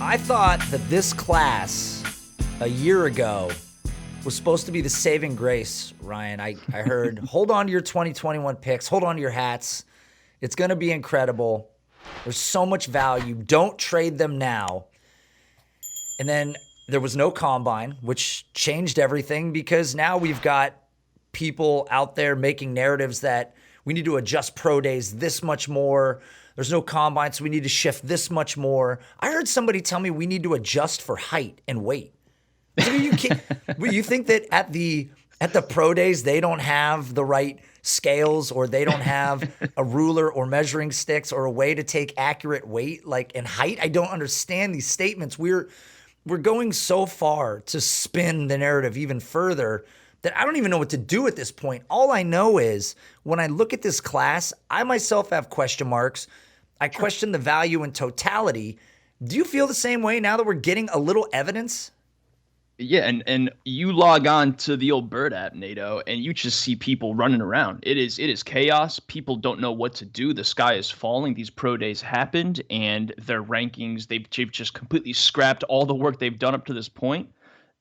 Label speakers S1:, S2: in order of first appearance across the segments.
S1: I thought that this class a year ago was supposed to be the saving grace, Ryan. I heard, hold on to your 2021 picks. Hold on to your hats. It's going to be incredible. There's so much value. Don't trade them now. And then there was no combine, which changed everything because now we've got people out there making narratives that we need to adjust pro days this much more. There's no combine, so we need to shift this much more. I heard somebody tell me we need to adjust for height and weight. So you think that at the pro days they don't have the right scales, or they don't have a ruler or measuring sticks or a way to take accurate weight and height? I don't understand these statements. We're going so far to spin the narrative even further that I don't even know what to do at this point. All I know is when I look at this class, I myself have question marks. I question the value in totality. Do you feel the same way now that we're getting a little evidence?
S2: Yeah, and you log on to the old Bird app, NATO, and you just see people running around. It is chaos. People don't know what to do. The sky is falling. These pro days happened, and their rankings, they've just completely scrapped all the work they've done up to this point.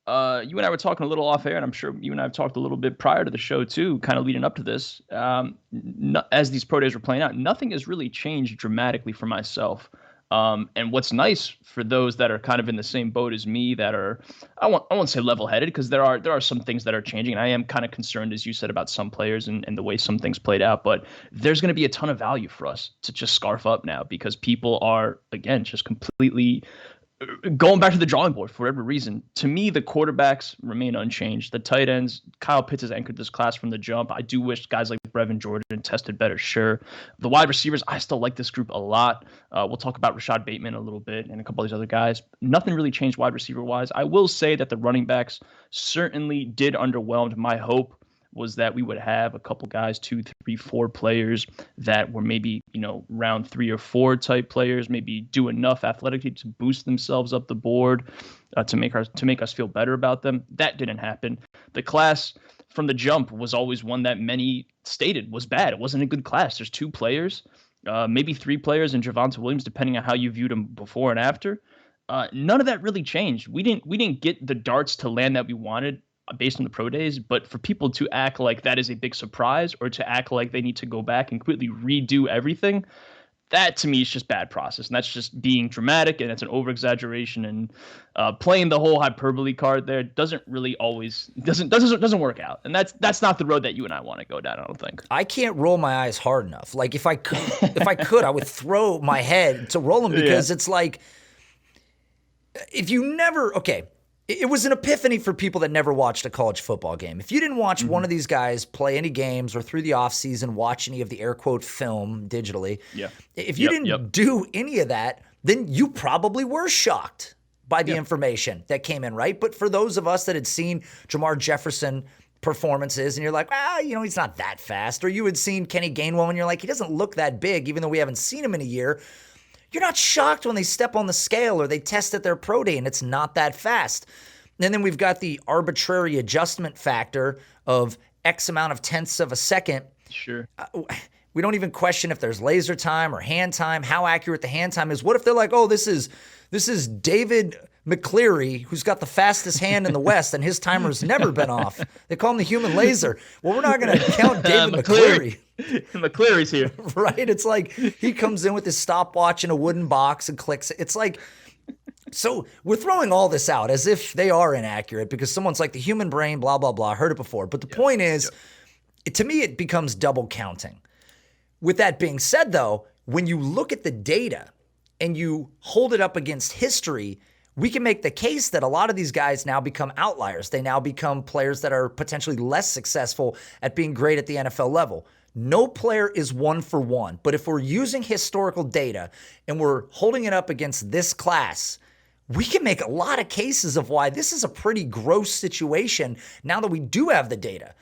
S2: You and I were talking a little off air, and I'm sure you and I have talked a little bit prior to the show too, kind of leading up to this. As these pro days were playing out, nothing has really changed dramatically for myself. And what's nice for those that are kind of in the same boat as me, that are, I won't say level-headed, because there are some things that are changing. And I am kind of concerned, as you said, about some players and the way some things played out. But there's going to be a ton of value for us to just scarf up now, because people are, again, just completely going back to the drawing board for whatever reason. To me, the quarterbacks remain unchanged. The tight ends, Kyle Pitts has anchored this class from the jump. I do wish guys like Brevin Jordan tested better, sure. The wide receivers, I still like this group a lot. We'll talk about Rashad Bateman a little bit and a couple of these other guys. Nothing really changed wide receiver-wise. I will say that the running backs certainly did underwhelm. My hope was that we would have a couple guys, 2, 3, 4 players that were maybe, round 3 or 4 type players, maybe do enough athletically to boost themselves up the board, to make us feel better about them. That didn't happen. The class from the jump was always one that many stated was bad. It wasn't a good class. There's 2 players, maybe 3 players in Javonte Williams, depending on how you viewed him before and after. None of that really changed. We didn't get the darts to land that we wanted based on the pro days, but for people to act like that is a big surprise, or to act like they need to go back and completely redo everything, that to me is just bad process. And that's just being dramatic, and it's an over exaggeration, and playing the whole hyperbole card there doesn't really always doesn't work out. And that's not the road that you and I want to go down, I don't think.
S1: I can't roll my eyes hard enough. Like if I could, I would throw my head to roll them, because it's like, if you never, it was an epiphany for people that never watched a college football game. If you didn't watch one of these guys play any games, or through the offseason watch any of the air quote film digitally, if you didn't do any of that, then you probably were shocked by the information that came in, right? But for those of us that had seen Jamar Jefferson performances, and you're like, he's not that fast, or you had seen Kenny Gainwell and you're like, he doesn't look that big, even though we haven't seen him in a year, you're not shocked when they step on the scale or they test at their pro day and it's not that fast. And then we've got the arbitrary adjustment factor of X amount of tenths of a second.
S2: Sure.
S1: We don't even question if there's laser time or hand time, how accurate the hand time is. What if they're like, this is David McCleary, who's got the fastest hand in the West, and his timer's never been off. They call him the human laser. Well, we're not going to count David McCleary.
S2: McCleary's here.
S1: Right? It's like he comes in with his stopwatch in a wooden box and clicks it. It's like, so we're throwing all this out as if they are inaccurate because someone's like the human brain, blah, blah, blah. I heard it before. But the point is, to me, it becomes double counting. With that being said, though, when you look at the data and you hold it up against history, we can make the case that a lot of these guys now become outliers. They now become players that are potentially less successful at being great at the NFL level. No player is one for one. But if we're using historical data and we're holding it up against this class, we can make a lot of cases of why this is a pretty gross situation now that we do have the data.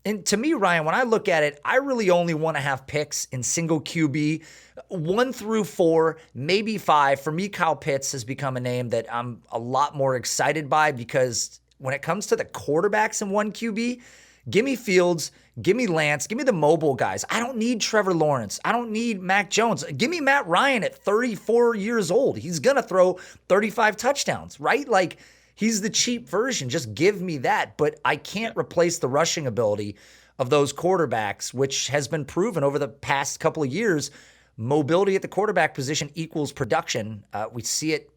S1: And to me, Ryan, when I look at it, I really only want to have picks in single QB, 1 through 4, maybe 5. For me, Kyle Pitts has become a name that I'm a lot more excited by, because when it comes to the quarterbacks in 1 QB, Give me Fields, give me Lance, give me the mobile guys. I don't need Trevor Lawrence. I don't need Mac Jones. Give me Matt Ryan at 34 years old. He's going to throw 35 touchdowns, right? Like, he's the cheap version. Just give me that. But I can't replace the rushing ability of those quarterbacks, which has been proven over the past couple of years. Mobility at the quarterback position equals production. We see it,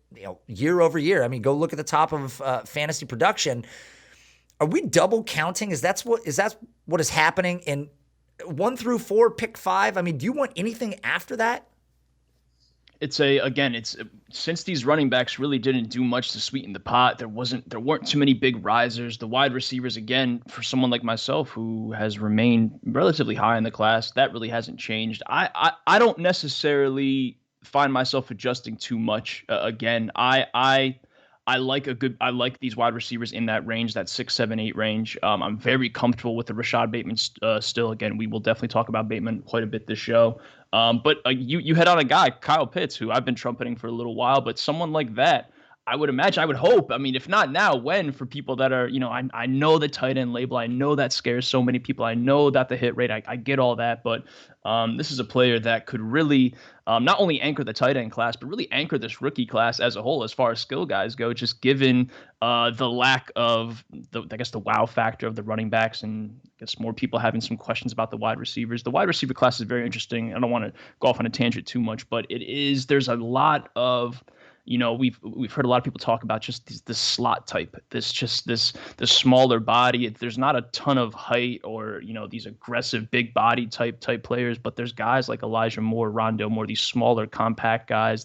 S1: year over year. I mean, go look at the top of fantasy production. Are we double counting? Is that what is happening in 1 through 4, pick 5? I mean, do you want anything after that?
S2: It's since these running backs really didn't do much to sweeten the pot, there weren't too many big risers. The wide receivers, again, for someone like myself who has remained relatively high in the class, that really hasn't changed. I don't necessarily find myself adjusting too much. I like these wide receivers in that range, that 6, 7, 8 range. I'm very comfortable with the Rashad Bateman still. Again, we will definitely talk about Bateman quite a bit this show. But you hit on a guy, Kyle Pitts, who I've been trumpeting for a little while. But someone like that, I would imagine, I would hope. I mean, if not now, when? For people that are, I know the tight end label. I know that scares so many people. I know that the hit rate. I get all that. But this is a player that could really not only anchor the tight end class, but really anchor this rookie class as a whole, as far as skill guys go, just given the lack of, the wow factor of the running backs, and I guess more people having some questions about the wide receivers. The wide receiver class is very interesting. I don't want to go off on a tangent too much, but there's a lot of, we've heard a lot of people talk about just this slot type, this smaller body. There's not a ton of height or, these aggressive big body type players, but there's guys like Elijah Moore, Rondale Moore, these smaller compact guys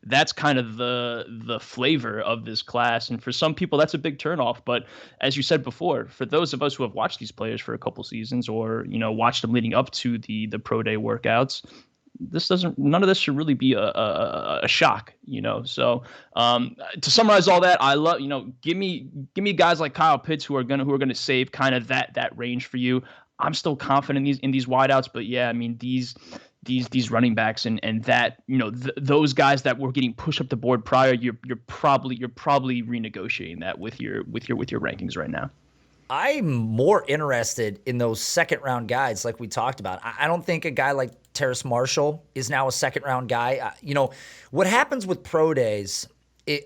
S2: that's kind of the flavor of this class. And for some people, that's a big turnoff. But as you said before, for those of us who have watched these players for a couple seasons or, watched them leading up to the pro day workouts, none of this should really be a shock, So to summarize all that, I love, give me guys like Kyle Pitts who are gonna save kind of that range for you. I'm still confident in these wideouts, but yeah, I mean these running backs and that, those guys that were getting pushed up the board prior, you're probably renegotiating that with your rankings right now.
S1: I'm more interested in those second round guys like we talked about. I don't think a guy like Terrace Marshall is now a second round guy. What happens with pro days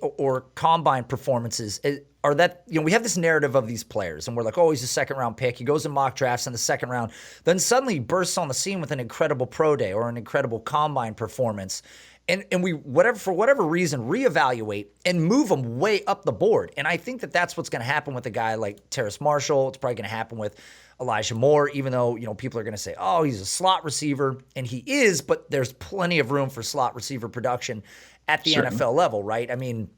S1: or combine performances are that, we have this narrative of these players and we're like, oh, he's a second round pick. He goes in mock drafts in the second round. Then suddenly bursts on the scene with an incredible pro day or an incredible combine performance. And we, for whatever reason, reevaluate and move them way up the board. And I think that that's what's going to happen with a guy like Terrace Marshall. It's probably going to happen with Elijah Moore, even though, people are going to say, oh, he's a slot receiver. And he is, but there's plenty of room for slot receiver production at the NFL level, right? I mean,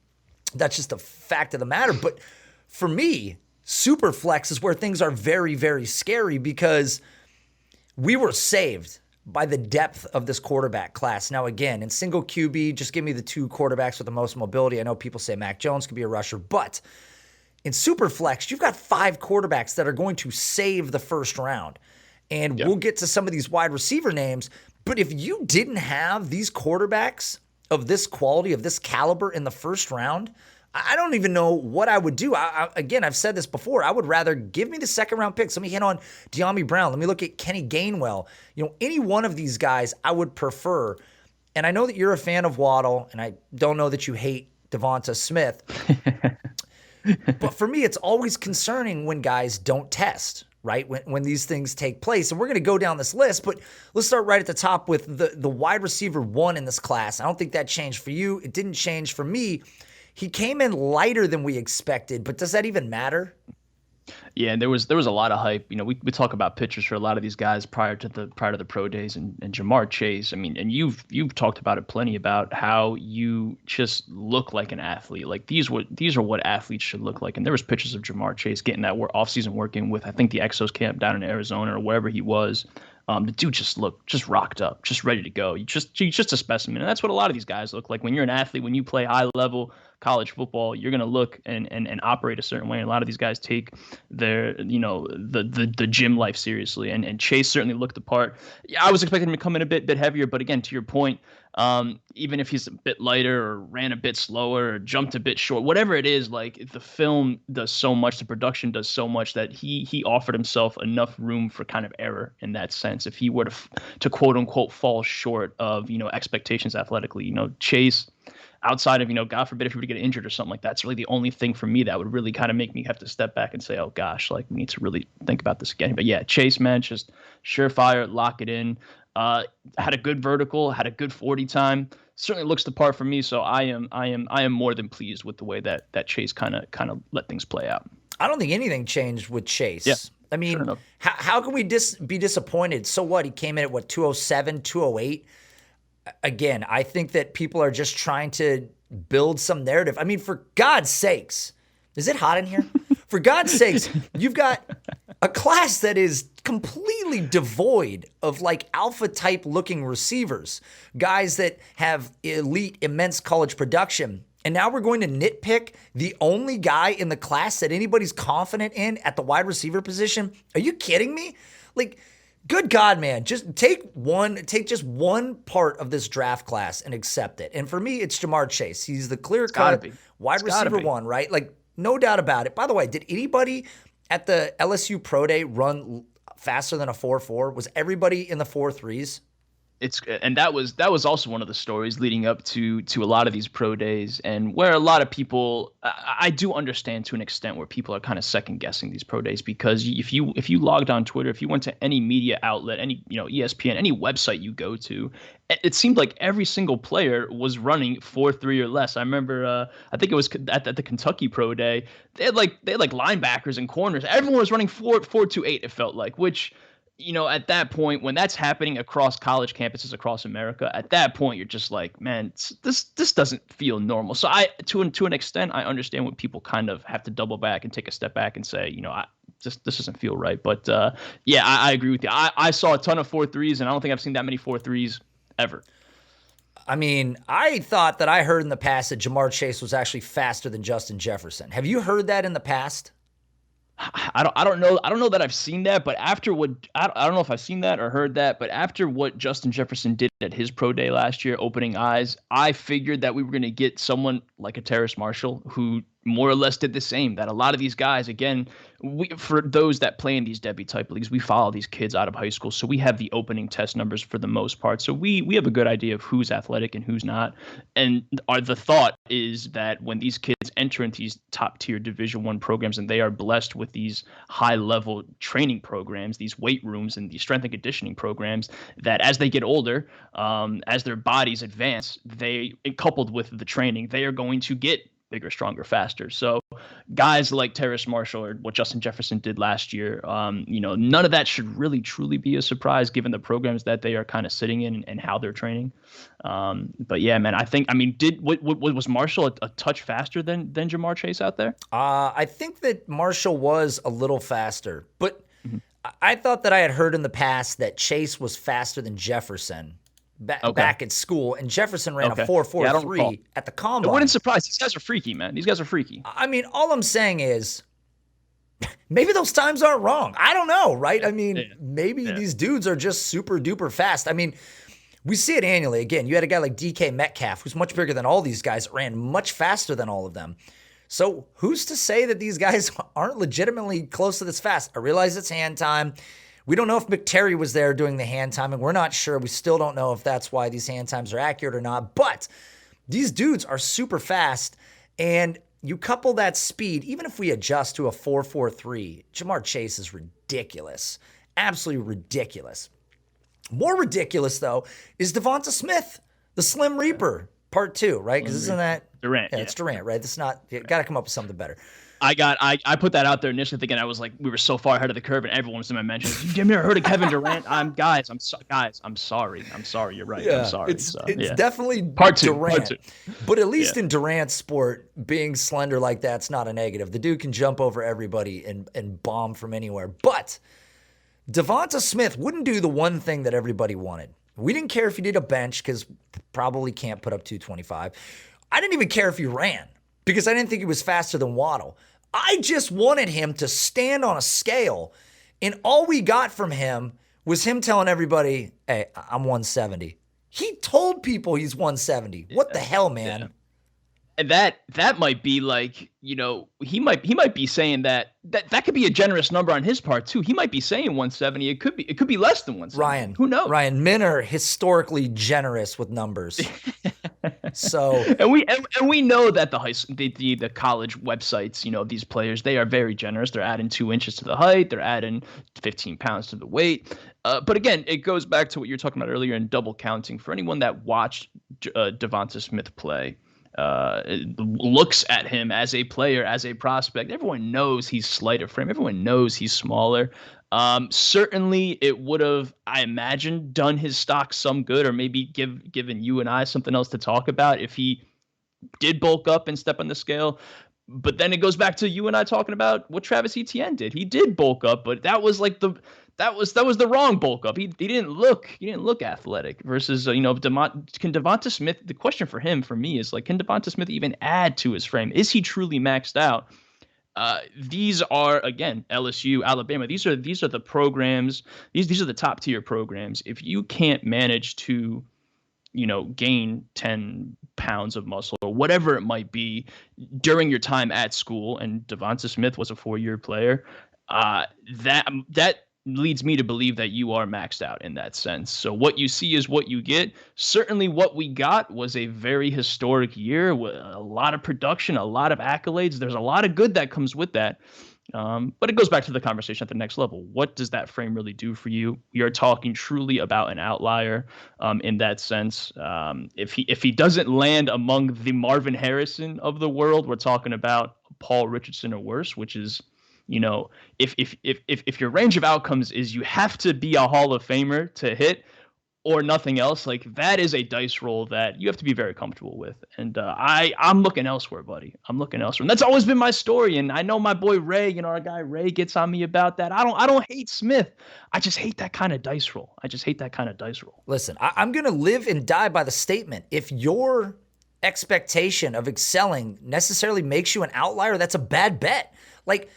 S1: that's just a fact of the matter. But for me, super flex is where things are very, very scary because we were saved by the depth of this quarterback class. Now, again, in single QB, just give me the 2 quarterbacks with the most mobility. I know people say Mac Jones could be a rusher, but in super flex, you've got 5 quarterbacks that are going to save the first round. And we'll get to some of these wide receiver names, but if you didn't have these quarterbacks of this quality, of this caliber in the first round, I don't even know what I would do. Again, I've said this before. I would rather give me the second round picks. Let me hit on De'Ami Brown. Let me look at Kenny Gainwell. Any one of these guys I would prefer. And I know that you're a fan of Waddle, and I don't know that you hate Devonta Smith. But for me, it's always concerning when guys don't test, right? When these things take place. And we're going to go down this list, but let's start right at the top with the wide receiver 1 in this class. I don't think that changed for you. It didn't change for me. He came in lighter than we expected, but does that even matter?
S2: Yeah, and there was a lot of hype. We talk about pitchers for a lot of these guys prior to the pro days, and Jamar Chase. I mean, and you've talked about it plenty about how you just look like an athlete. Like these are what athletes should look like. And there was pictures of Jamar Chase getting that offseason working with, I think, the Exos camp down in Arizona or wherever he was. The dude just looked rocked up, just ready to go. He's just a specimen, and that's what a lot of these guys look like. When you're an athlete, when you play high level college football, you're gonna look and operate a certain way. And a lot of these guys take their the gym life seriously, and Chase certainly looked the part. Yeah, I was expecting him to come in a bit heavier, but again, to your point, Even if he's a bit lighter or ran a bit slower or jumped a bit short, whatever it is, like the film does so much, the production does so much that he offered himself enough room for kind of error in that sense. If he were to quote unquote fall short of, expectations athletically, Chase, outside of, God forbid if he were to get injured or something like that, that's really the only thing for me that would really kind of make me have to step back and say, oh gosh, like we need to really think about this again. But yeah, Chase, man, just surefire, lock it in. Had a good vertical, had a good 40 time. Certainly looks the part for me. So I am more than pleased with the way that Chase kind of let things play out.
S1: I don't think anything changed with Chase.
S2: Yeah,
S1: I mean,
S2: sure
S1: how can we be disappointed? So what? He came in at what, 207, 208? Again, I think that people are just trying to build some narrative. I mean, for God's sakes, is it hot in here? For God's sakes, you've got a class that is completely devoid of like alpha type looking receivers, guys that have elite, immense college production. And now we're going to nitpick the only guy in the class that anybody's confident in at the wide receiver position. Are you kidding me? Like, good God, man, just take just one part of this draft class and accept it. And for me, it's Ja'Marr Chase. He's the clear-cut wide receiver one, right? Like, no doubt about it. By the way, did anybody at the LSU Pro Day run faster than a 4.4? Was everybody in the 4.3s?
S2: And that was also one of the stories leading up to a lot of these pro days, and where a lot of people, I do understand to an extent where people are kind of second guessing these pro days, because if you logged on Twitter, if you went to any media outlet, any ESPN, any website you go to, it seemed like every single player was running 4.3 or less. I remember I think it was at the Kentucky pro day, they had like linebackers and corners, everyone was running 4.28, it felt like, which, at that point, when that's happening across college campuses across America, at that point, you're just like, man, this doesn't feel normal. So to an extent, I understand what people kind of have to double back and take a step back and say, this doesn't feel right. But yeah, I agree with you. I saw a ton of 4.3s, and I don't think I've seen that many 4.3s ever.
S1: I mean, I thought that I heard in the past that Ja'Marr Chase was actually faster than Justin Jefferson. Have you heard that in the past?
S2: I don't know that I've seen that, but after what I don't know if I've seen that or heard that, but after what Justin Jefferson did at his pro day last year, opening eyes, I figured that we were going to get someone like a Terrace Marshall who more or less did the same. That a lot of these guys, again, for those that play in these Debbie type leagues, we follow these kids out of high school, so we have the opening test numbers for the most part. So we have a good idea of who's athletic and who's not. And the thought is that when these kids enter into these top tier Division I programs, and they are blessed with these high level training programs, these weight rooms and these strength and conditioning programs, that as they get older, as their bodies advance, coupled with the training, they are going to get bigger, stronger, faster. So guys like Terrace Marshall or what Justin Jefferson did last year, none of that should really truly be a surprise given the programs that they are kind of sitting in and how they're training. But yeah, man, was Marshall a touch faster than Ja'Marr Chase out there?
S1: I think that Marshall was a little faster, but I thought that I had heard in the past that Chase was faster than Jefferson back at school, and Jefferson ran a 4.43 at the combine.
S2: It wouldn't surprise. These guys are freaky, man. These guys are freaky.
S1: I mean, all I'm saying is maybe those times aren't wrong. I don't know, right? I mean, maybe these dudes are just super duper fast. I mean, we see it annually. Again, you had a guy like DK Metcalf, who's much bigger than all these guys, ran much faster than all of them. So who's to say that these guys aren't legitimately close to this fast? I realize it's hand time. We don't know if McTerry was there doing the hand timing. We're not sure. We still don't know if that's why these hand times are accurate or not. But these dudes are super fast. And you couple that speed, even if we adjust to a 4.43, Ja'Marr Chase is ridiculous. Absolutely ridiculous. More ridiculous, though, is Devonta Smith, the Slim Reaper, part 2, right? Because isn't that
S2: Durant?
S1: Yeah, it's Durant, right? It's not. You got to come up with something better.
S2: I put that out there initially thinking I was like, we were so far ahead of the curve and everyone was in my mentions. You've never heard of Kevin Durant? I'm sorry. You're right.
S1: Yeah,
S2: I'm sorry.
S1: It's definitely
S2: part two.
S1: Durant. But at least in Durant's sport, being slender like that's not a negative. The dude can jump over everybody and bomb from anywhere. But Devonta Smith wouldn't do the one thing that everybody wanted. We didn't care if he did a bench because probably can't put up 225. I didn't even care if he ran, because I didn't think he was faster than Waddle. I just wanted him to stand on a scale, and all we got from him was him telling everybody, hey, I'm 170. He told people he's 170. What the hell, man?
S2: Yeah. And that might be like, he might be saying that could be a generous number on his part too. He might be saying 170. It could be less than 170. Who knows?
S1: Ryan, men are historically generous with numbers. So
S2: and we know that the college websites, these players, they are very generous. They're adding 2 inches to the height. They're adding 15 pounds to the weight. But again, it goes back to what you were talking about earlier in double counting. For anyone that watched Devonta Smith play, looks at him as a player, as a prospect, everyone knows he's slight of frame. Everyone knows he's smaller. Certainly it would have, I imagine, done his stock some good, or maybe given you and I something else to talk about if he did bulk up and step on the scale. But then it goes back to you and I talking about what Travis Etienne did. He did bulk up, but that was like that was the wrong bulk up. He didn't look athletic versus can Devonta Smith, the question for me is like, can Devonta Smith even add to his frame? Is he truly maxed out? These are, again, LSU, Alabama. These are the programs. These are the top tier programs. If you can't manage to, gain 10 pounds of muscle or whatever it might be during your time at school, and Devonta Smith was a 4-year player, that leads me to believe that you are maxed out in that sense. So what you see is what you get. Certainly what we got was a very historic year with a lot of production, a lot of accolades. There's a lot of good that comes with that. But it goes back to the conversation at the next level. What does that frame really do for you? We are talking truly about an outlier in that sense. If he doesn't land among the Marvin Harrison of the world, we're talking about Paul Richardson or worse, which is, if your range of outcomes is you have to be a Hall of Famer to hit or nothing else, like that is a dice roll that you have to be very comfortable with. And I'm looking elsewhere, buddy. I'm looking elsewhere. And that's always been my story. And I know my boy Ray, our guy Ray, gets on me about that. I don't hate Smith. I just hate that kind of dice roll. Listen,
S1: I'm going to live and die by the statement. If your expectation of excelling necessarily makes you an outlier, that's a bad bet. Like,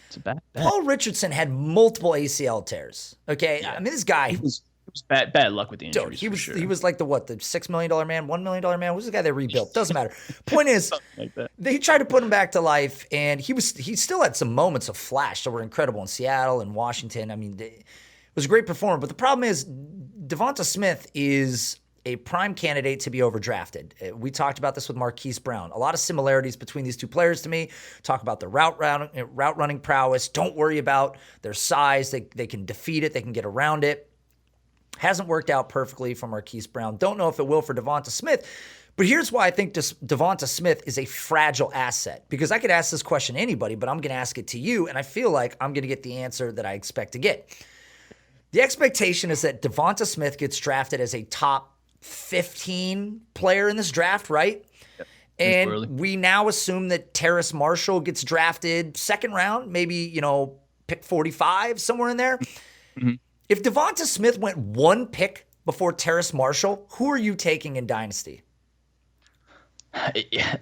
S1: Paul Richardson had multiple ACL tears. Okay, yeah. I mean, this guy
S2: it was bad luck with the injuries.
S1: He was like the $6 million man, $1 million man. Who's the guy they rebuilt? Doesn't matter. Point is,
S2: like
S1: they tried to put him back to life, and he still had some moments of flash that were incredible in Seattle and Washington. I mean, it was a great performer. But the problem is, Devonta Smith is a prime candidate to be overdrafted. We talked about this with Marquise Brown. A lot of similarities between these two players to me. Talk about the route running prowess. Don't worry about their size. They can defeat it. They can get around it. Hasn't worked out perfectly for Marquise Brown. Don't know if it will for Devonta Smith. But here's why I think Devonta Smith is a fragile asset. Because I could ask this question to anybody, but I'm going to ask it to you, and I feel like I'm going to get the answer that I expect to get. The expectation is that Devonta Smith gets drafted as a top 15 player in this draft, right? Yep. And we now assume that Terrace Marshall gets drafted second round, maybe, pick 45, somewhere in there. Mm-hmm. If Devonta Smith went one pick before Terrace Marshall, who are you taking in Dynasty?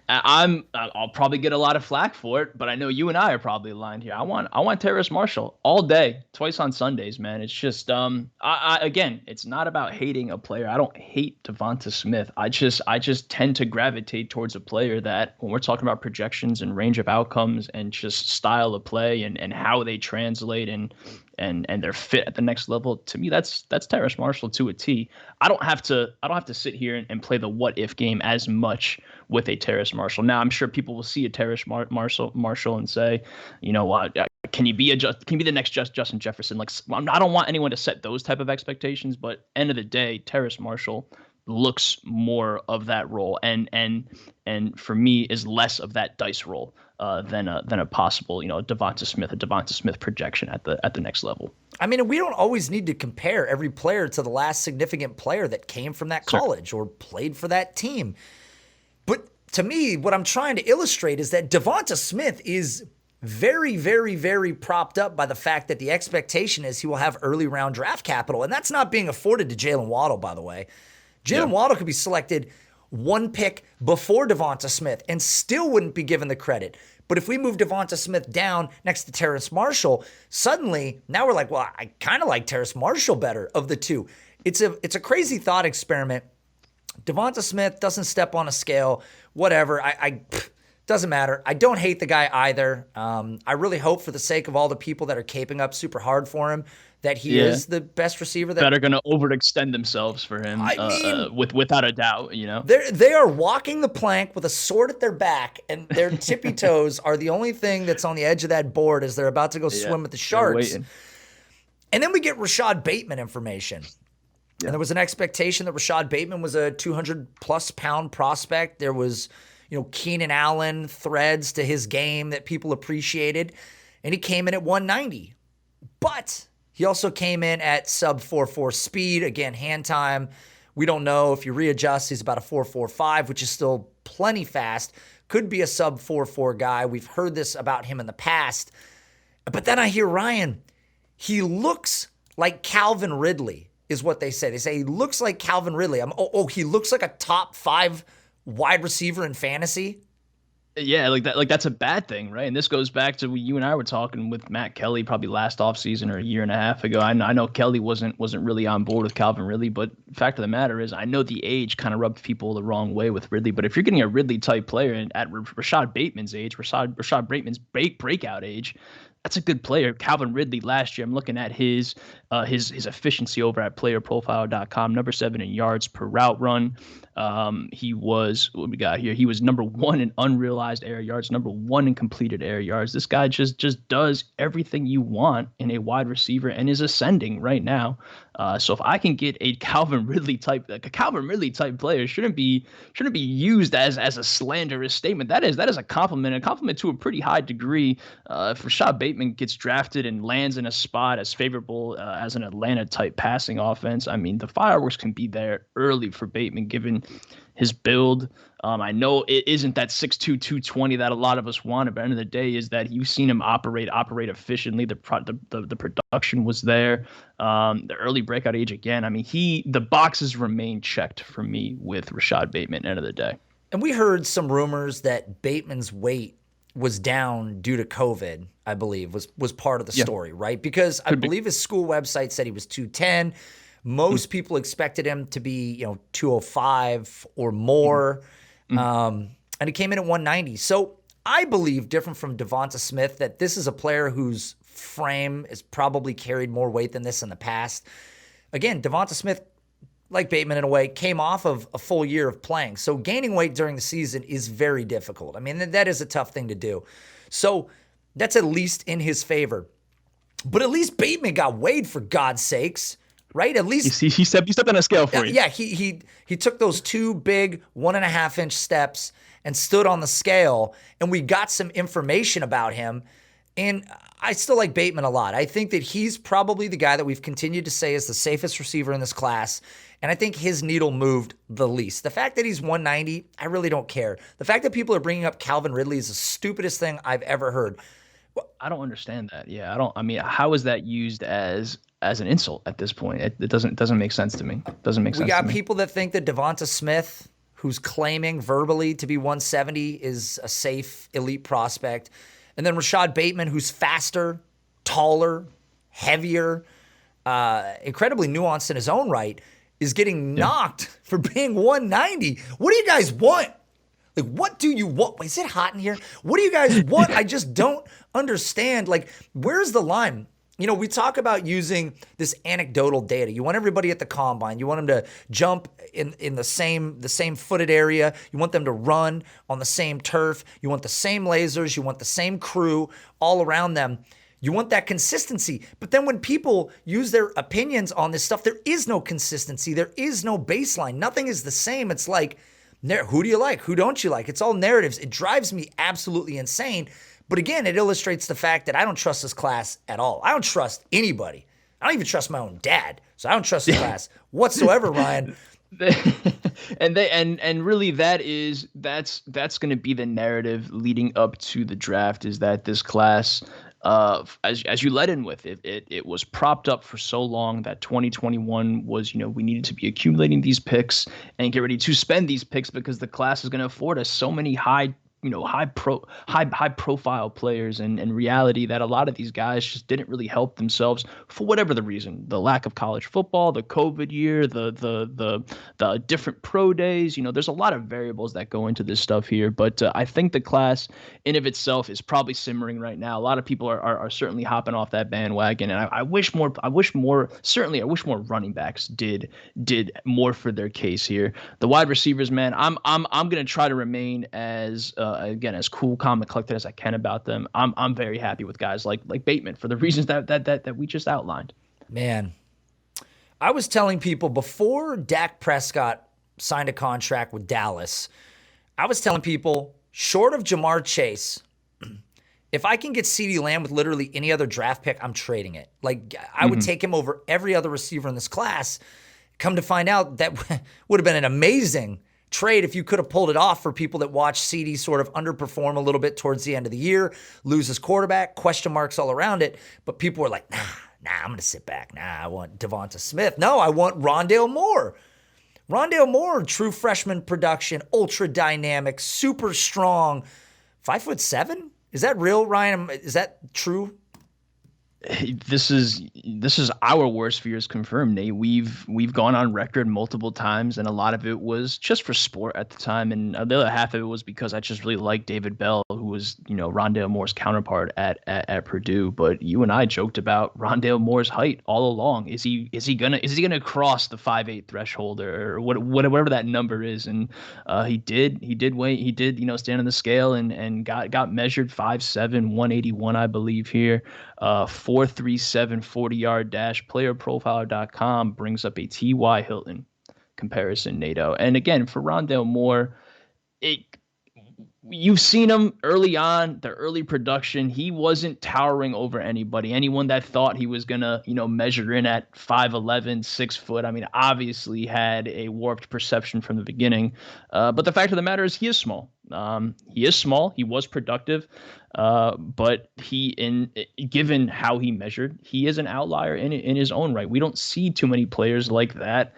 S2: I'll probably get a lot of flack for it, but I know you and I are probably aligned here. I want Terrace Marshall all day, twice on Sundays, man. It's just again, it's not about hating a player. I don't hate Devonta Smith. I just tend to gravitate towards a player that, when we're talking about projections and range of outcomes and just style of play and how they translate and their fit at the next level, to me, that's Terrace Marshall to a T. I don't have to sit here and play the what if game as much with a Terrace Marshall. Now, I'm sure people will see a Terrace Marshall and say, can he be the next Justin Jefferson? Like, I don't want anyone to set those type of expectations, but end of the day, Terrace Marshall looks more of that role, and for me is less of that dice roll than a possible Devonta Smith projection at the next level.
S1: I mean, we don't always need to compare every player to the last significant player that came from that college or played for that team. But to me, what I'm trying to illustrate is that Devonta Smith is very, very, very propped up by the fact that the expectation is he will have early round draft capital, and that's not being afforded to Jalen Waddle, by the way. Jalen Waddle could be selected one pick before Devonta Smith and still wouldn't be given the credit. But if we move Devonta Smith down next to Terrace Marshall, suddenly now we're like, well, I kind of like Terrace Marshall better of the two. It's a crazy thought experiment. Devonta Smith doesn't step on a scale, whatever. Doesn't matter. I don't hate the guy either. I really hope for the sake of all the people that are caping up super hard for him that he is the best receiver
S2: that are going to overextend themselves for him. Without a doubt,
S1: they are walking the plank with a sword at their back, and their tippy toes are the only thing that's on the edge of that board as they're about to go swim with the sharks. And then we get Rashad Bateman information. And there was an expectation that Rashad Bateman was a 200+ pound prospect. There was, Keenan Allen threads to his game that people appreciated. And he came in at 190. But he also came in at sub 4.4 speed. Again, hand time. We don't know. If you readjust, he's about a 4.45, which is still plenty fast. Could be a sub 4.4 guy. We've heard this about him in the past. But then I hear Ryan, he looks like Calvin Ridley is what they say. They say he looks like Calvin Ridley. He looks like a top 5 wide receiver in fantasy.
S2: Yeah, that's a bad thing, right? And this goes back to what you and I were talking with Matt Kelly probably last offseason or a year and a half ago. I know Kelly wasn't really on board with Calvin Ridley, but the fact of the matter is I know the age kind of rubbed people the wrong way with Ridley. But if you're getting a Ridley-type player and at Rashad Bateman's age, Rashad Bateman's breakout age, that's a good player. Calvin Ridley last year, I'm looking at his efficiency over at playerprofile.com, number 7 in yards per route run. He was, what we got here? He was number 1 in unrealized air yards, number 1 in completed air yards. This guy just does everything you want in a wide receiver and is ascending right now. So if I can get a Calvin Ridley type player, shouldn't be used as a slanderous statement. That is a compliment to a pretty high degree. If Rashad Bateman gets drafted and lands in a spot as favorable as an Atlanta type passing offense, I mean, the fireworks can be there early for Bateman given his build. I know it isn't that 6'2", 220 that a lot of us want, but at the end of the day is that you've seen him operate efficiently. The production was there. The early breakout age again. I mean, the boxes remain checked for me with Rashad Bateman at the end of the day.
S1: And we heard some rumors that Bateman's weight was down due to COVID, I believe, was part of the story, right? Because I believe his school website said he was 210. Most people expected him to be, 205 or more. And he came in at 190. So I believe, different from Devonta Smith, that this is a player whose frame has probably carried more weight than this in the past. Again, Devonta Smith, like Bateman in a way, came off of a full year of playing. So gaining weight during the season is very difficult. I mean, that is a tough thing to do. So that's at least in his favor. But at least Bateman got weighed, for God's sakes. Right? At least
S2: he stepped on a scale for you.
S1: Yeah, he took those 2 big 1.5-inch steps and stood on the scale, and we got some information about him. And I still like Bateman a lot. I think that he's probably the guy that we've continued to say is the safest receiver in this class, and I think his needle moved the least. The fact that he's 190, I really don't care. The fact that people are bringing up Calvin Ridley is the stupidest thing I've ever heard.
S2: I don't understand that. Yeah, I mean, how is that used as an insult at this point? It doesn't make sense to me. We
S1: got people that think that Devonta Smith, who's claiming verbally to be 170, is a safe elite prospect. And then Rashad Bateman, who's faster, taller, heavier, incredibly nuanced in his own right, is getting knocked for being 190. What do you guys want? Like, what do you want? Is it hot in here? What do you guys want? I just don't understand. Like, where's the line? We talk about using this anecdotal data. You want everybody at the combine. You want them to jump in the same footed area. You want them to run on the same turf. You want the same lasers. You want the same crew all around them. You want that consistency. But then when people use their opinions on this stuff, there is no consistency. There is no baseline. Nothing is the same. It's like, who do you like? Who don't you like? It's all narratives. It drives me absolutely insane. But again, it illustrates the fact that I don't trust this class at all. I don't trust anybody. I don't even trust my own dad. So I don't trust this class whatsoever, Ryan.
S2: And really that's going to be the narrative leading up to the draft, is that this class, as you led in with it was propped up for so long that 2021 was, we needed to be accumulating these picks and get ready to spend these picks because the class is going to afford us so many high high profile players, and in reality that a lot of these guys just didn't really help themselves for whatever the reason. The lack of college football, the COVID year, the different pro days. There's a lot of variables that go into this stuff here, but I think the class in of itself is probably simmering right now. A lot of people are certainly hopping off that bandwagon, and I wish more running backs did more for their case here. The wide receivers, man, I'm gonna try to remain as again as cool, calm, and collected as I can about them. I'm very happy with guys like Bateman for the reasons that we just outlined.
S1: Man, I was telling people before Dak Prescott signed a contract with Dallas, I was telling people, short of Jamar Chase, if I can get CeeDee Lamb with literally any other draft pick, I'm trading it. Like, I would take him over every other receiver in this class. Come to find out, that would have been an amazing trade if you could have pulled it off for people that watch CD sort of underperform a little bit towards the end of the year, lose his quarterback, question marks all around it. But people were like, nah, I'm going to sit back. Nah, I want Devonta Smith. No, I want Rondale Moore. Rondale Moore, true freshman production, ultra dynamic, super strong, 5'7". Is that real, Ryan? Is that true?
S2: This is our worst fears confirmed, Nate. We've gone on record multiple times, and a lot of it was just for sport at the time, and the other half of it was because I just really liked David Bell, who was Rondale Moore's counterpart at Purdue. But you and I joked about Rondale Moore's height all along. Is he gonna cross the 5'8" threshold or whatever that number is? And he did stand on the scale and got measured 5'7", 181, I believe here. 4.37 40-yard dash. Playerprofiler.com brings up a T.Y. Hilton comparison, NATO. And again, for Rondale Moore, you've seen him early on, the early production. He wasn't towering over anybody. Anyone that thought he was going to, measure in at 5'11", 6 foot, obviously had a warped perception from the beginning. But the fact of the matter is he is small. He is small. He was productive. But given how he measured, he is an outlier in his own right. We don't see too many players like that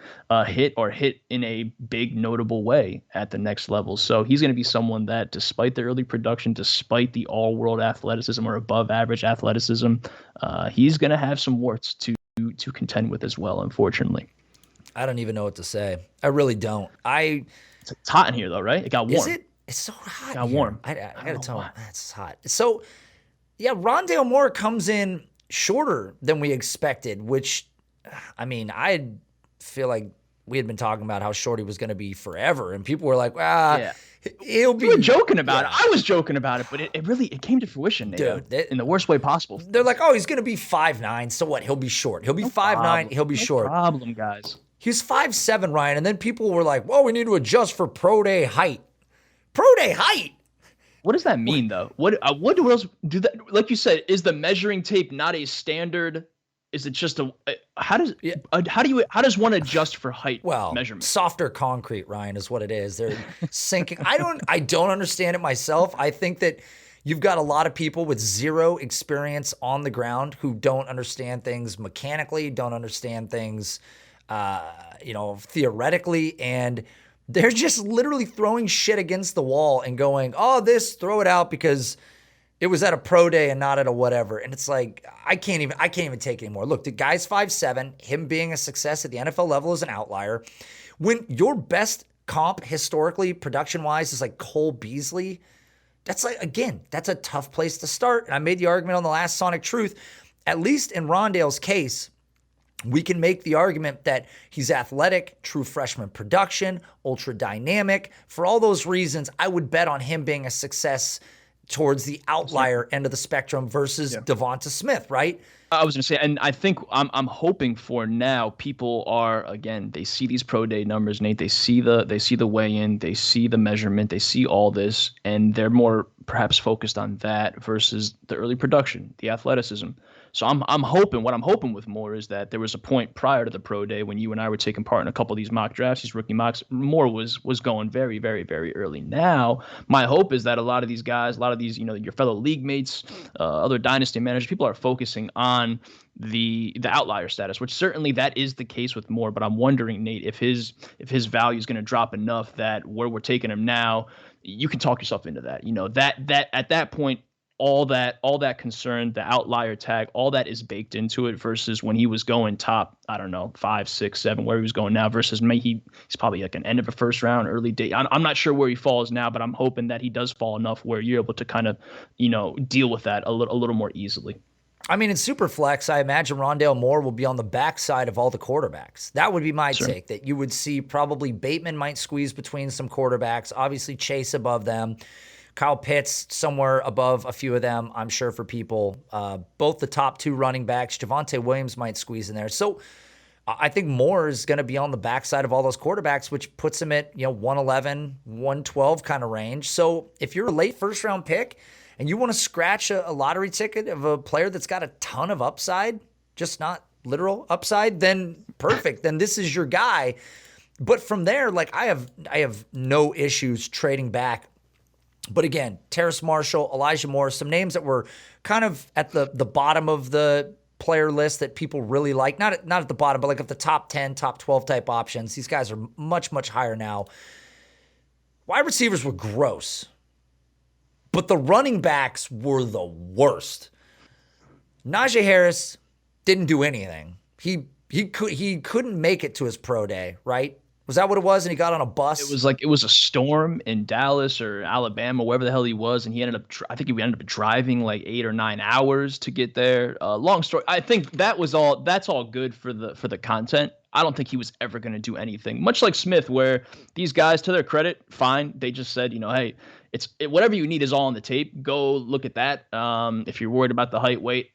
S2: hit in a big notable way at the next level. So he's going to be someone that, despite the early production, despite the all-world athleticism or above average athleticism, he's going to have some warts to contend with as well, unfortunately.
S1: I don't even know what to say. I really don't.
S2: It's hot in here though, right? It got warm.
S1: Is it? It's so hot.
S2: It got warm.
S1: I gotta tell you, it's hot. So, yeah, Rondale Moore comes in shorter than we expected, which, I feel like we had been talking about how short he was going to be forever, and people were like, he'll be.
S2: We were joking about it. I was joking about it, but it came to fruition, dude, in the worst way possible.
S1: They're like, oh, he's going to be 5'9", so what? He'll be short. He'll be 5'9", he'll be short.
S2: No problem, guys.
S1: He's 5'7", Ryan, and then people were like, well, we need to adjust for pro day height. Pro day height.
S2: What does that mean, though? What else do that? Like you said, is the measuring tape not a standard? Is it just how does one adjust for height measurement?
S1: Softer concrete, Ryan, is what it is. They're sinking. I don't understand it myself. I think that you've got a lot of people with zero experience on the ground who don't understand things mechanically, don't understand things, theoretically, and they're just literally throwing shit against the wall and going, oh, throw it out because it was at a pro day and not at a whatever. And it's like, I can't even take it anymore. Look, the guy's 5'7", him being a success at the NFL level is an outlier. When your best comp historically, production-wise, is like Cole Beasley, that's a tough place to start. And I made the argument on the last Sonic Truth, at least in Rondale's case, we can make the argument that he's athletic, true freshman production, ultra dynamic. For all those reasons, I would bet on him being a success towards the outlier end of the spectrum versus Devonta Smith, right?
S2: I was going to say, and I think I'm hoping for now, people are, again, they see these pro day numbers, Nate, they see the weigh-in, they see the measurement, they see all this, and they're more perhaps focused on that versus the early production, the athleticism. So I'm hoping with Moore is that there was a point prior to the pro day when you and I were taking part in a couple of these mock drafts, these rookie mocks. Moore was going very, very, very early. Now, my hope is that a lot of these guys, your fellow league mates, other dynasty managers, people are focusing on the outlier status, which certainly that is the case with Moore. But I'm wondering, Nate, if his value is going to drop enough that where we're taking him now, you can talk yourself into that. That at that point, all that concern, the outlier tag, all that is baked into it versus when he was going top, I don't know, 5, 6, 7, where he was going now versus he's probably like an end of a first round, early day. I'm not sure where he falls now, but I'm hoping that he does fall enough where you're able to kind of, deal with that a little more easily.
S1: I mean, in Superflex, I imagine Rondale Moore will be on the backside of all the quarterbacks. That would be my take, that you would see probably Bateman might squeeze between some quarterbacks, obviously Chase above them, Kyle Pitts somewhere above a few of them, I'm sure, for people. Both the top 2 running backs. Javonte Williams might squeeze in there. So I think Moore is going to be on the backside of all those quarterbacks, which puts him at 111, 112 kind of range. So if you're a late first-round pick and you want to scratch a lottery ticket of a player that's got a ton of upside, just not literal upside, then perfect. Then this is your guy. But from there, like I have no issues trading back. But again, Terrace Marshall, Elijah Moore, some names that were kind of at the bottom of the player list that people really like. Not at the bottom, but like at the top 10, top 12 type options. These guys are much, much higher now. Wide receivers were gross, but the running backs were the worst. Najee Harris didn't do anything. He couldn't make it to his pro day, right? Was that what it was? And he got on a bus?
S2: It was a storm in Dallas or Alabama, wherever the hell he was, and he ended up. I think he ended up driving like 8 or 9 hours to get there. Long story. I think that's all good for the content. I don't think he was ever going to do anything. Much like Smith, where these guys, to their credit, fine. They just said, hey, whatever you need is all on the tape. Go look at that. If you're worried about the height, weight,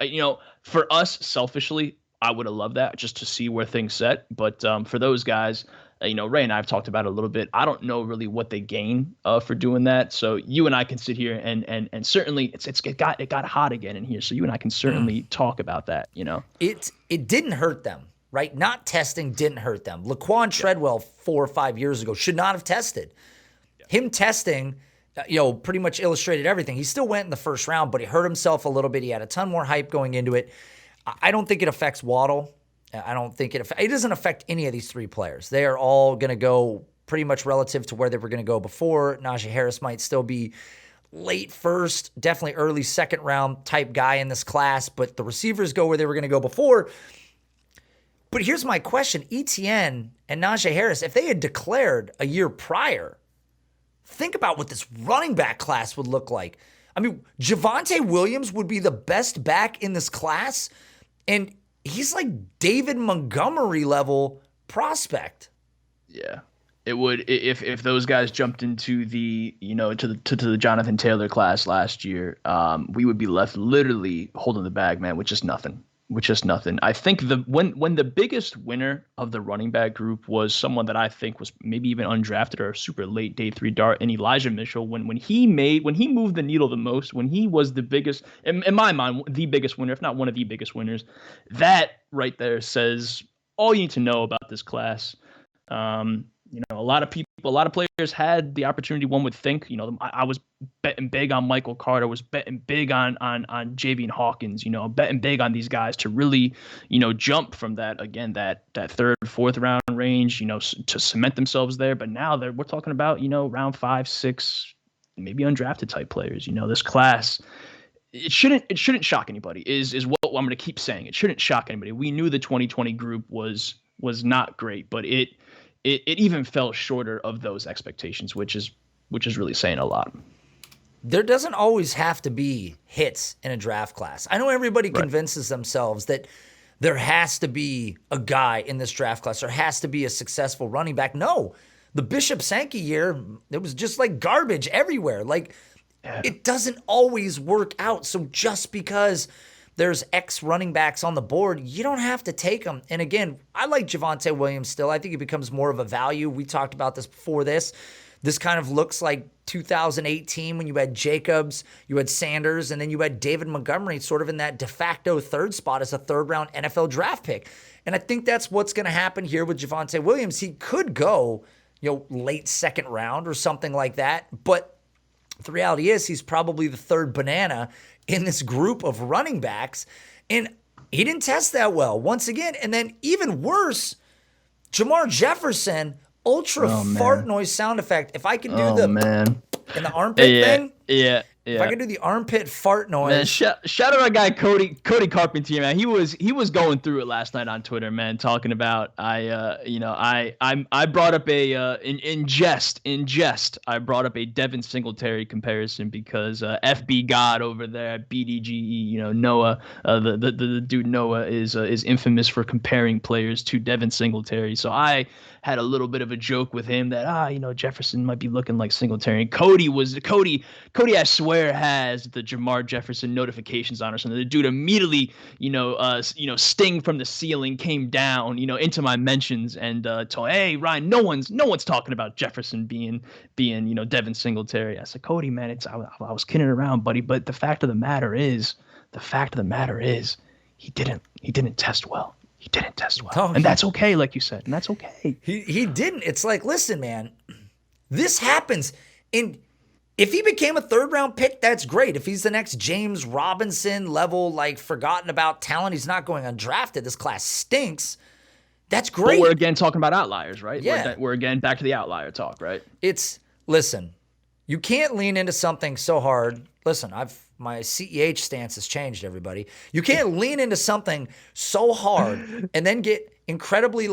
S2: for us selfishly, I would have loved that just to see where things set. But for those guys. Ray and I have talked about it a little bit. I don't know really what they gain for doing that. So you and I can sit here and certainly it got hot again in here. So you and I can certainly talk about that.
S1: It didn't hurt them, right? Not testing didn't hurt them. Laquan Treadwell 4 or 5 years ago should not have tested. Him testing, pretty much illustrated everything. He still went in the first round, but he hurt himself a little bit. He had a ton more hype going into it. I don't think it affects Waddle. I don't think it doesn't affect any of these 3 players. They are all going to go pretty much relative to where they were going to go before. Najee Harris might still be late first, definitely early second round type guy in this class, but the receivers go where they were going to go before. But here's my question. ETN and Najee Harris, if they had declared a year prior, think about what this running back class would look like. I mean, Javonte Williams would be the best back in this class, and he's like David Montgomery level prospect.
S2: Yeah, it would if those guys jumped into the to the Jonathan Taylor class last year. We would be left literally holding the bag, man, with just nothing. I think when the biggest winner of the running back group was someone that I think was maybe even undrafted or a super late day 3 dart, and Elijah Mitchell, when he moved the needle the most, when he was the biggest, in my mind, the biggest winner, if not one of the biggest winners, that right there says all you need to know about this class. A lot of players had the opportunity. One would think, I was betting big on Michael Carter, was betting big on Javian Hawkins, betting big on these guys to really, jump from that third, fourth round range, to cement themselves there. But now we're talking about, round 5, 6, maybe undrafted type players. This class, it shouldn't shock anybody. Is what I'm going to keep saying. It shouldn't shock anybody. We knew the 2020 group was not great, but it even fell shorter of those expectations, which is really saying a lot.
S1: There doesn't always have to be hits in a draft class. I know everybody convinces themselves that there has to be a guy in this draft class. There has to be a successful running back. No, the Bishop Sankey year, it was just like garbage everywhere. It doesn't always work out. So just because there's X running backs on the board, you don't have to take them. And again, I like Javonte Williams still. I think he becomes more of a value. We talked about this before this. This kind of looks like 2018 when you had Jacobs, you had Sanders, and then you had David Montgomery sort of in that de facto third spot as a third-round NFL draft pick. And I think that's what's going to happen here with Javonte Williams. He could go, late second round or something like that. But the reality is he's probably the third banana in this group of running backs, and he didn't test that well once again. And then even worse, Jamar Jefferson, ultra fart noise sound effect. If I can do in the armpit thing.
S2: Yeah.
S1: If I could do the armpit fart noise.
S2: Man, shout out our guy Cody Carpentier, man. He was going through it last night on Twitter, man, talking about I brought up in jest I brought up a Devin Singletary comparison because FB God over there at BDGE, Noah, the dude Noah is infamous for comparing players to Devin Singletary. So I had a little bit of a joke with him that Jefferson might be looking like Singletary. And Cody, I swear, has the Jamar Jefferson notifications on or something. The dude immediately, sting from the ceiling came down, into my mentions and told, hey Ryan, no one's talking about Jefferson being Devin Singletary. I said, Cody, man, I was kidding around, buddy, but the fact of the matter is, he didn't test well. He didn't test well. And that's okay, like you said. And that's okay.
S1: He didn't. It's like, listen, man, this happens. If he became a third-round pick, that's great. If he's the next James Robinson level, like forgotten about talent, he's not going undrafted. This class stinks. That's great.
S2: But we're again talking about outliers, right?
S1: Yeah.
S2: We're again back to the outlier talk, right?
S1: Listen, you can't lean into something so hard. Listen, my CEH stance has changed, everybody. You can't lean into something so hard and then get incredibly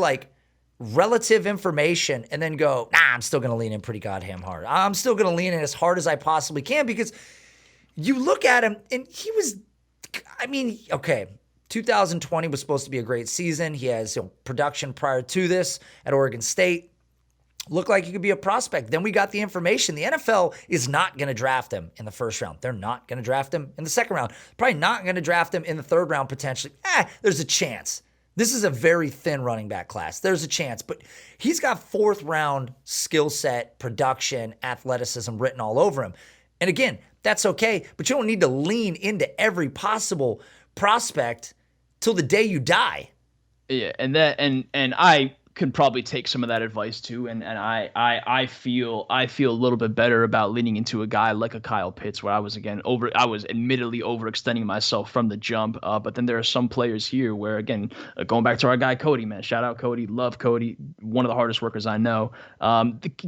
S1: relative information and then go, I'm still going to lean in pretty goddamn hard. I'm still going to lean in as hard as I possibly can because you look at him and he was, 2020 was supposed to be a great season. He has production prior to this at Oregon State. Looked like he could be a prospect. Then we got the information. The NFL is not going to draft him in the first round. They're not going to draft him in the second round. Probably not going to draft him in the third round potentially. There's a chance. This is a very thin running back class. There's a chance. But he's got fourth round skill set, production, athleticism written all over him. And again, that's okay. But you don't need to lean into every possible prospect till the day you die.
S2: Yeah, and I could probably take some of that advice too, and I feel a little bit better about leaning into a guy like a Kyle Pitts, where I was admittedly overextending myself from the jump, but then there are some players here where, again, going back to our guy Cody, man, shout out Cody, love Cody, one of the hardest workers I know.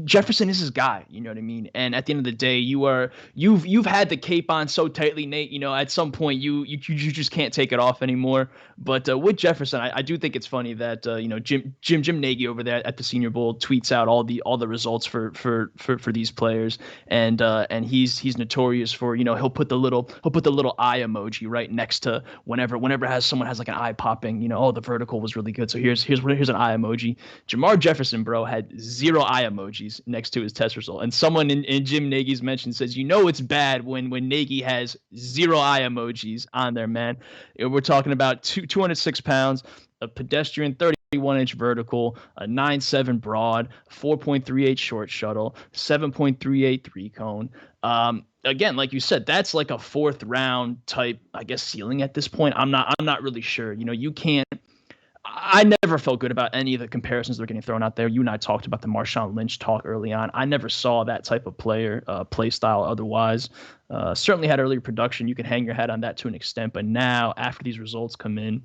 S2: Jefferson is his guy, you know what I mean? And at the end of the day, you've had the cape on so tightly, Nate. At some point you just can't take it off anymore. But with Jefferson, I do think it's funny that Jim Nagy over there at the Senior Bowl tweets out all the results for these players, and he's notorious for he'll put the little eye emoji right next to whenever someone has like an eye popping, the vertical was really good, so here's an eye emoji. Jamar Jefferson, bro, had 0 eye emojis next to his test result, and someone in Jim Nagy's mention says it's bad when Nagy has 0 eye emojis on there, man. We're talking about 206 pounds, a pedestrian 31-inch vertical, a 9.7 broad, 4.38 short shuttle, 7.38 3-cone. Again, like you said, that's like a fourth round type, I guess, ceiling at this point. I'm not really sure. You can't. I never felt good about any of the comparisons that are getting thrown out there. You and I talked about the Marshawn Lynch talk early on. I never saw that type of player, play style otherwise. Certainly had earlier production. You can hang your hat on that to an extent. But now, after these results come in,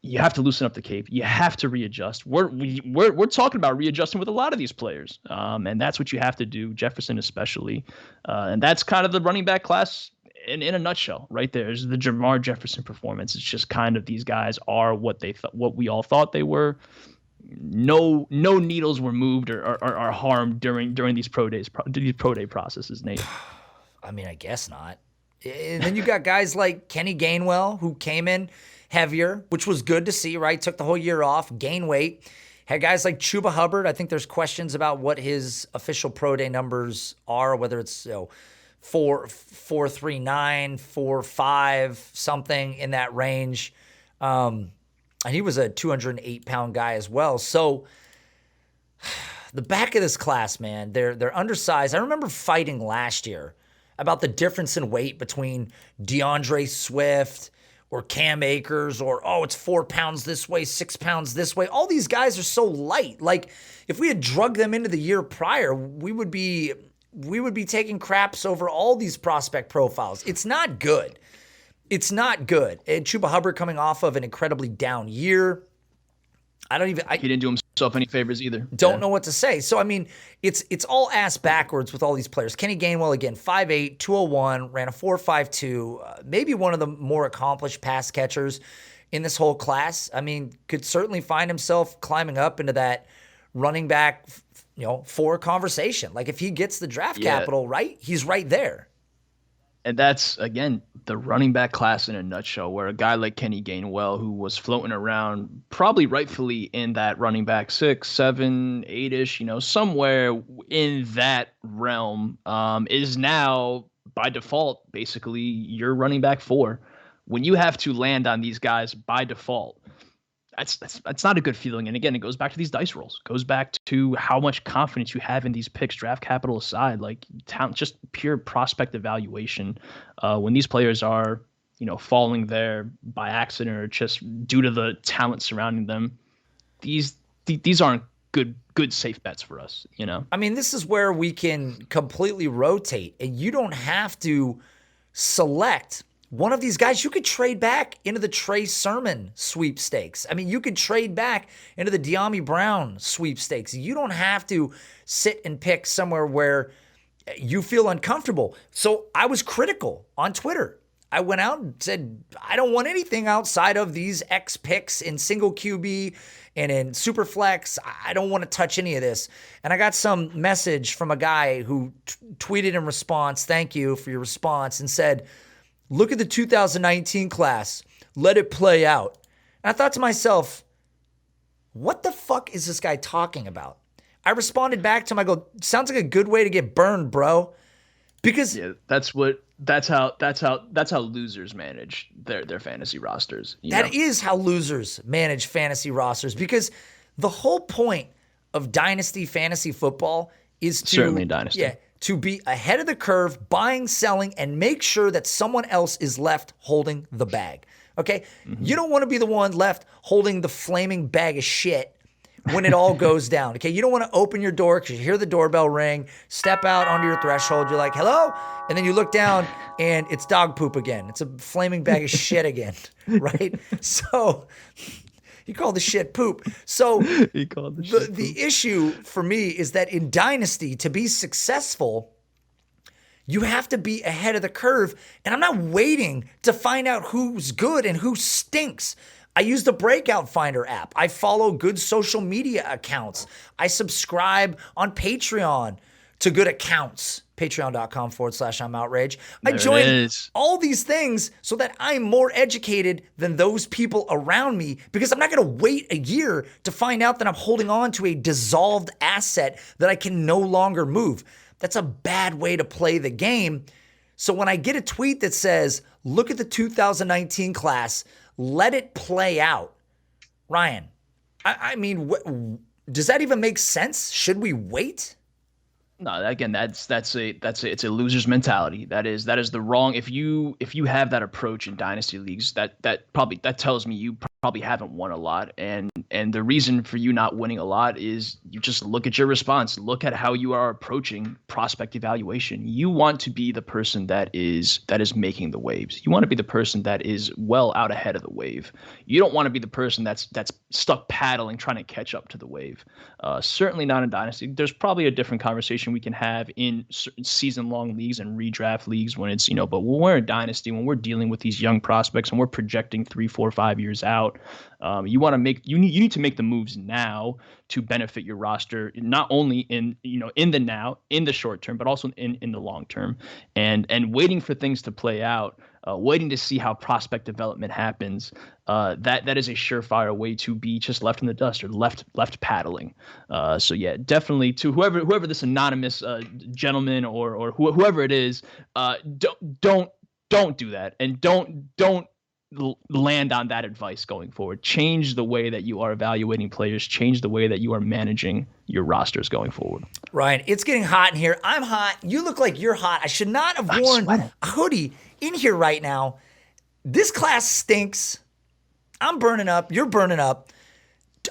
S2: you have to loosen up the cape. You have to readjust. We're talking about readjusting with a lot of these players, and that's what you have to do, Jefferson especially. And that's kind of the running back class in a nutshell, right there. Is the Jamar Jefferson performance. It's just kind of these guys are what we all thought they were. No needles were moved or harmed during these pro day processes, Nate.
S1: I mean, I guess not. And then you got guys like Kenny Gainwell, who came in heavier, which was good to see, right? Took the whole year off, gained weight. Had guys like Chuba Hubbard. I think there's questions about what his official pro day numbers are, whether it's 4.39, 4.5, something in that range. And he was a 208-pound guy as well. So the back of this class, man, they're undersized. I remember fighting last year about the difference in weight between DeAndre Swift or Cam Akers, or, it's 4 pounds this way, 6 pounds this way. All these guys are so light. Like, if we had drugged them into the year prior, we would be taking craps over all these prospect profiles. It's not good. It's not good. And Chuba Hubbard coming off of an incredibly down year.
S2: He didn't do yourself any favors either.
S1: Don't know what to say. So, I mean, it's all ass backwards with all these players. Kenny Gainwell, again, 5'8", 201, ran a 4.52, maybe one of the more accomplished pass catchers in this whole class. I mean, could certainly find himself climbing up into that running back, 4 conversation. Like, if he gets the draft capital, right, he's right there.
S2: And that's, again, the running back class in a nutshell, where a guy like Kenny Gainwell, who was floating around probably rightfully in that running back 6, 7, 8-ish, somewhere in that realm, is now by default basically your running back 4. When you have to land on these guys by default, that's not a good feeling. And again, it goes back to these dice rolls. It goes back to how much confidence you have in these picks, draft capital aside, like talent, just pure prospect evaluation. When these players are, falling there by accident or just due to the talent surrounding them, these aren't good safe bets for us.
S1: I mean, this is where we can completely rotate, and you don't have to select one of these guys. You could trade back into the Trey Sermon sweepstakes. I mean, you could trade back into the De'Ami Brown sweepstakes. You don't have to sit and pick somewhere where you feel uncomfortable. So I was critical on Twitter. I went out and said, I don't want anything outside of these X picks in single QB and in Superflex. I don't want to touch any of this. And I got some message from a guy who tweeted in response, thank you for your response, and said, look at the 2019 class. Let it play out. And I thought to myself, what the fuck is this guy talking about? I responded back to him. I go, sounds like a good way to get burned, bro. Because
S2: that's how losers manage their fantasy rosters.
S1: That is how losers manage fantasy rosters, because the whole point of Dynasty fantasy football is to
S2: certainly Dynasty.
S1: Yeah, to be ahead of the curve, buying, selling, and make sure that someone else is left holding the bag. Okay? Mm-hmm. You don't want to be the one left holding the flaming bag of shit when it all goes down. Okay? You don't want to open your door because you hear the doorbell ring, step out onto your threshold, you're like, hello? And then you look down and it's dog poop again. It's a flaming bag of shit again, right? So you call the shit poop. So the issue for me is that in Dynasty, to be successful, you have to be ahead of the curve. And I'm not waiting to find out who's good and who stinks. I use the Breakout Finder app. I follow good social media accounts. I subscribe on Patreon to good accounts. Patreon.com/I'm outraged. I join all these things so that I'm more educated than those people around me, because I'm not going to wait a year to find out that I'm holding on to a dissolved asset that I can no longer move. That's a bad way to play the game. So when I get a tweet that says, look at the 2019 class, let it play out. Ryan, I mean, does that even make sense? Should we wait?
S2: No, again, it's a loser's mentality. That is the wrong. If you have that approach in dynasty leagues, that tells me you probably haven't won a lot. And the reason for you not winning a lot is you just look at your response. Look at how you are approaching prospect evaluation. You want to be the person that is making the waves. You want to be the person that is well out ahead of the wave. You don't want to be the person that's stuck paddling trying to catch up to the wave. Certainly not in dynasty. There's probably a different conversation we can have in season-long leagues and redraft leagues when it's, but when we're in dynasty, when we're dealing with these young prospects and we're projecting 3, 4, 5 years out, you need to make the moves now to benefit your roster, not only in the now, in the short term, but also in the long term, and waiting for things to play out, waiting to see how prospect development happens. That is a surefire way to be just left in the dust or left paddling. So yeah, definitely to whoever this anonymous gentleman or whoever it is, don't do that, and don't land on that advice going forward. Change the way that you are evaluating players. Change the way that you are managing your rosters going forward.
S1: Ryan, it's getting hot in here. I'm hot. You look like you're hot. I should not have worn a hoodie in here right now. This class stinks. I'm burning up. You're burning up.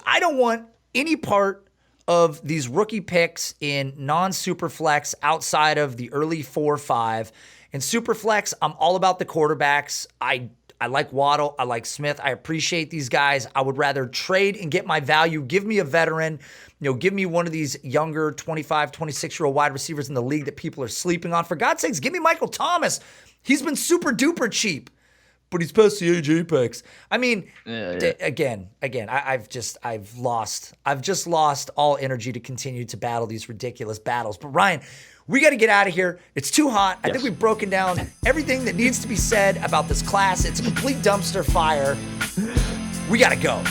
S1: I don't want any part of these rookie picks in non-superflex outside of the early 4 or 5. In superflex, I'm all about the quarterbacks. I like Waddle. I like Smith. I appreciate these guys. I would rather trade and get my value. Give me a veteran. Give me one of these younger 25, 26-year-old wide receivers in the league that people are sleeping on. For God's sakes, give me Michael Thomas. He's been super duper cheap, but he's past the age apex. I mean, again, I've just lost all energy to continue to battle these ridiculous battles. But Ryan, we got to get out of here. It's too hot. I think we've broken down everything that needs to be said about this class. It's a complete dumpster fire. We got to go.